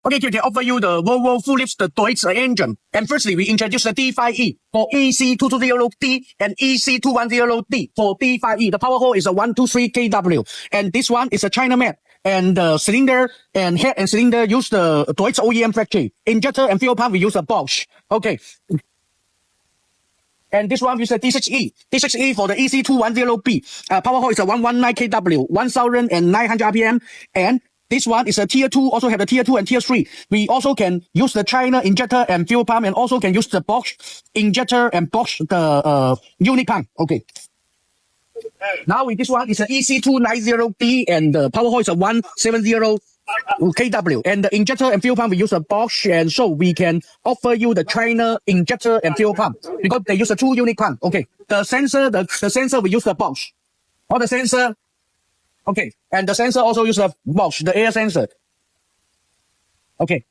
Okay, we can offer you the Volvo Philips the Deutz engine. And firstly, we introduce the D5E for EC220D and EC210D for D5E. The power hole is a 123 kW. And this one is a China made. And the cylinder and head and cylinder use the Deutz OEM factory. Injector and fuel pump, we use a Bosch. Okay. And this one is a D6E. D6E for the EC210B. Power hole is a 119 kW, 1,900 RPM. And this one is a tier 2, also have the tier 2 and tier 3. We also can use the China injector and fuel pump, and also can use the Bosch injector and Bosch the unit pump. Okay. Now with this one is a EC290D, and the power hole is a 170 kW. And the injector and fuel pump we use a Bosch, and so we can offer you the China injector and fuel pump because they use a 2 unit pump. Okay. The sensor, the sensor we use the Bosch. All the sensor. Okay, and the sensor also use a Bosch, the air sensor. Okay.